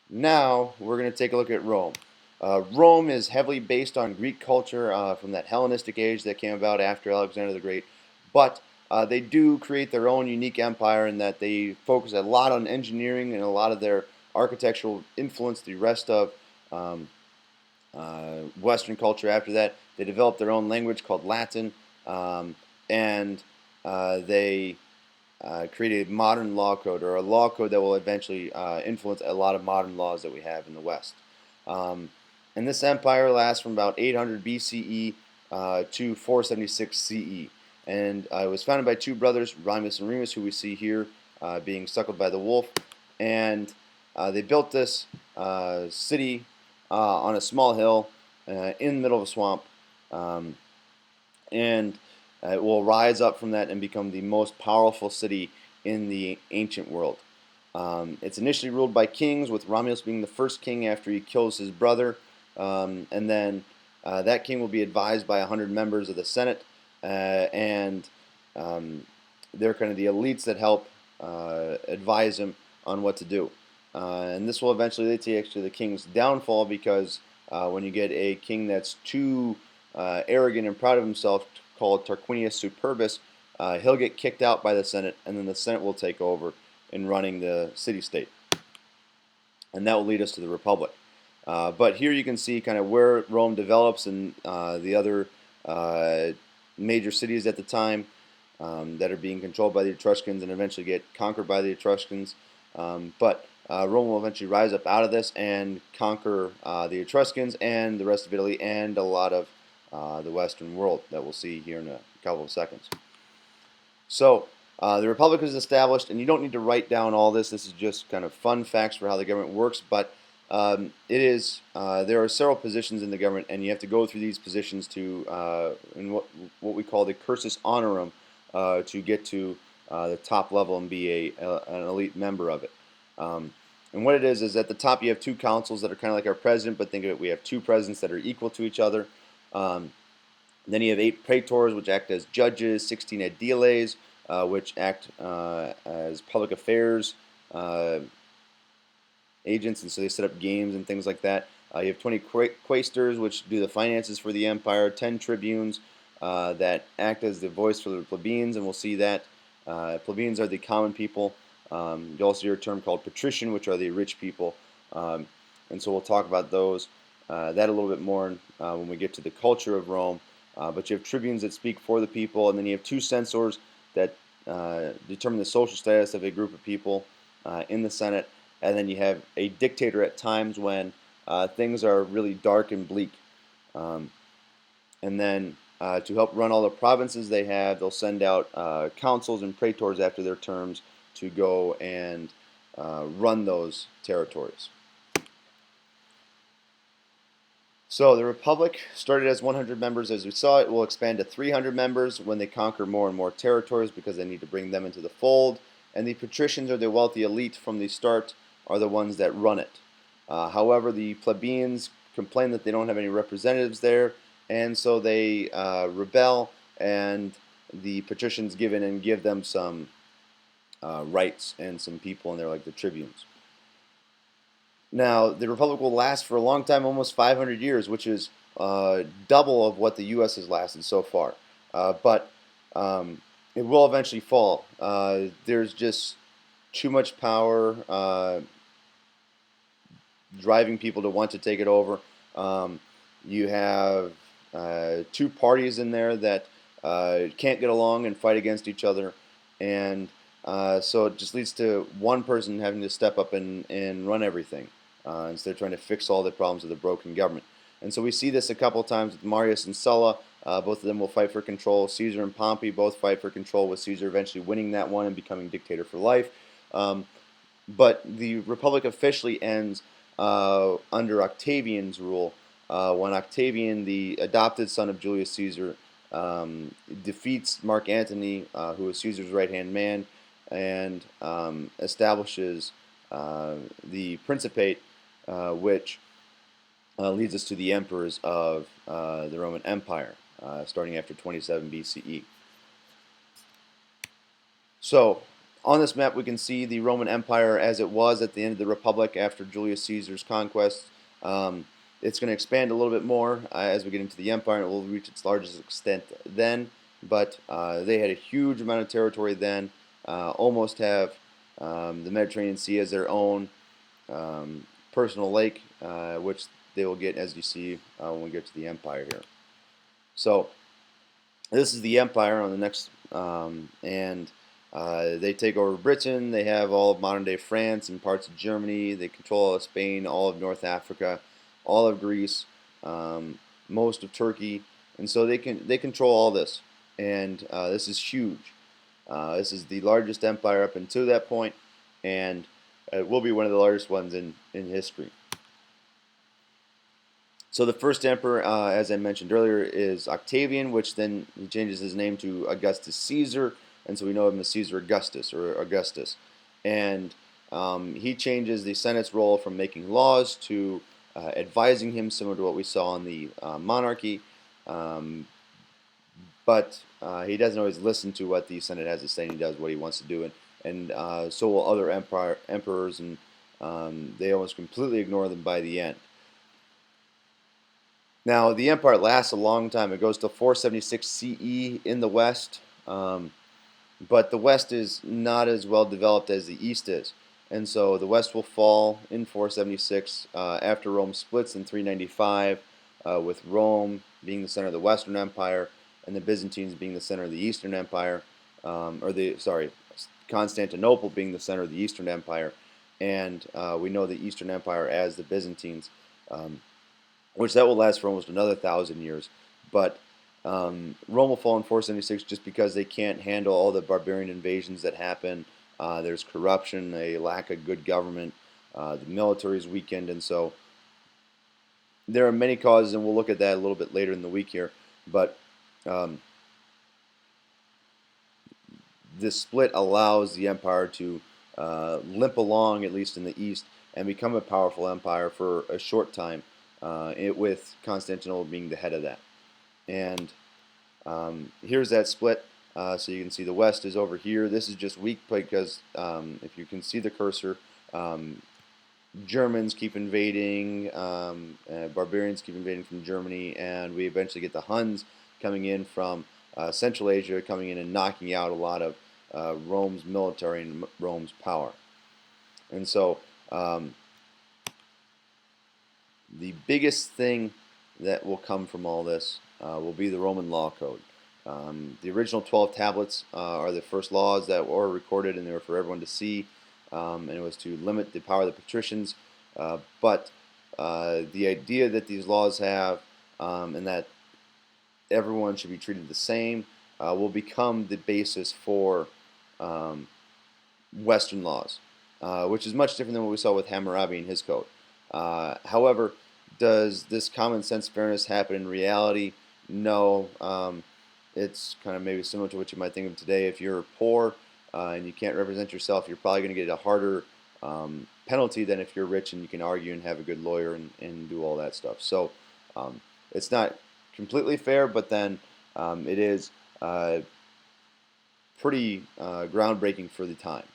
Now we're going to take a look at Rome. Rome is heavily based on Greek culture from that Hellenistic age that came about after Alexander the Great, but they do create their own unique empire in that they focus a lot on engineering and a lot of their architectural influence the rest of um, Western culture. After that, they developed their own language called Latin, and they created a modern law code, or a law code that will eventually influence a lot of modern laws that we have in the West. Um, and this empire lasts from about 800 BCE to 476 CE. And it was founded by two brothers, Romulus and Remus, who we see here being suckled by the wolf. And they built this city on a small hill in the middle of a swamp. Um, and it will rise up from that and become the most powerful city in the ancient world. It's initially ruled by kings, with Romulus being the first king after he kills his brother, and then that king will be advised by 100 members of the Senate, and um, they're kind of the elites that help advise him on what to do. And this will eventually lead to actually the king's downfall because when you get a king that's too arrogant and proud of himself, called Tarquinius Superbus, he'll get kicked out by the Senate, and then the Senate will take over in running the city-state. And that will lead us to the Republic. But here you can see kind of where Rome develops and the other uh, major cities at the time that are being controlled by the Etruscans and eventually get conquered by the Etruscans. But Rome will eventually rise up out of this and conquer the Etruscans and the rest of Italy and a lot of the Western world that we'll see here in a couple of seconds. So the Republic is established, and you don't need to write down all this. This is just kind of fun facts for how the government works. But there are several positions in the government, and you have to go through these positions to in what we call the cursus honorum to get to the top level and be an elite member of it. And what it is at the top you have two councils that are kind of like our president, but think of it, we have two presidents that are equal to each other. Um, then you have 8 praetors, which act as judges, 16 aediles, which act as public affairs uh, agents, and so they set up games and things like that. You have 20 quaestors, which do the finances for the empire, 10 tribunes that act as the voice for the plebeians, and we'll see that. Plebeians are the common people. You also hear a term called patrician, which are the rich people. And so we'll talk about that a little bit more when we get to the culture of Rome. But you have tribunes that speak for the people, and then you have 2 censors that determine the social status of a group of people in the Senate. And then you have a dictator at times when things are really dark and bleak. Um, and then to help run all the provinces they'll send out consuls and praetors after their terms to go and run those territories. So the Republic started as 100 members. As we saw, it will expand to 300 members when they conquer more and more territories because they need to bring them into the fold. And the patricians, or the wealthy elite from the start, are the ones that run it. However, the plebeians complain that they don't have any representatives there, and so they rebel, and the patricians give in and give them some rights and some people in there, like the tribunes. Now, the Republic will last for a long time, almost 500 years, which is double of what the U.S. has lasted so far. But it will eventually fall. There's just too much power driving people to want to take it over. You have 2 parties in there that can't get along and fight against each other. And so it just leads to one person having to step up and run everything instead of trying to fix all the problems of the broken government. And so we see this a couple of times with Marius and Sulla. Both of them will fight for control. Caesar and Pompey both fight for control, with Caesar eventually winning that one and becoming dictator for life. But the Republic officially ends under Octavian's rule, when Octavian, the adopted son of Julius Caesar, defeats Mark Antony, who was Caesar's right-hand man, and establishes the Principate, which leads us to the emperors of the Roman Empire, starting after 27 BCE. So, On this map, we can see the Roman Empire as it was at the end of the Republic after Julius Caesar's conquest. It's going to expand a little bit more as we get into the Empire, and it will reach its largest extent then. But they had a huge amount of territory then, almost have the Mediterranean Sea as their own personal lake, which they will get, as you see, when we get to the Empire here. So this is the Empire on the next, and they take over Britain. They have all of modern-day France and parts of Germany. They control all of Spain, all of North Africa, all of Greece, most of Turkey, and so they control all this. And this is huge. This is the largest empire up until that point, and it will be one of the largest ones in history. So the first emperor, as I mentioned earlier, is Octavian, which then he changes his name to Augustus Caesar, and so we know him as Caesar Augustus or Augustus. And he changes the Senate's role from making laws to advising him, similar to what we saw in the monarchy. But he doesn't always listen to what the Senate has to say, and he does what he wants to do, and so will other emperors, and they almost completely ignore them by the end. Now, the empire lasts a long time. It goes to 476 CE in the West, but the West is not as well developed as the East is. And so the West will fall in 476 after Rome splits in 395, with Rome being the center of the Western Empire and the Byzantines being the center of the Eastern Empire, Constantinople being the center of the Eastern Empire. And we know the Eastern Empire as the Byzantines. Which that will last for almost another 1,000 years. But Rome will fall in 476 just because they can't handle all the barbarian invasions that happen. There's corruption, a lack of good government, the military is weakened, and so there are many causes, and we'll look at that a little bit later in the week here. But this split allows the empire to limp along, at least in the East, and become a powerful empire for a short time. With Constantinople being the head of that. And here's that split. So you can see the West is over here. This is just weak because if you can see the cursor, Germans keep invading, barbarians keep invading from Germany, and we eventually get the Huns coming in from Central Asia, coming in and knocking out a lot of Rome's military and Rome's power. And so the biggest thing that will come from all this will be the Roman law code. The original 12 tablets are the first laws that were recorded, and they were for everyone to see, and it was to limit the power of the patricians. But the idea that these laws have, and that everyone should be treated the same, will become the basis for Western laws, which is much different than what we saw with Hammurabi and his code. However, does this common sense fairness happen in reality? No. It's kind of maybe similar to what you might think of today. If you're poor and you can't represent yourself, you're probably going to get a harder penalty than if you're rich and you can argue and have a good lawyer and do all that stuff. So it's not completely fair, but then it is pretty groundbreaking for the time.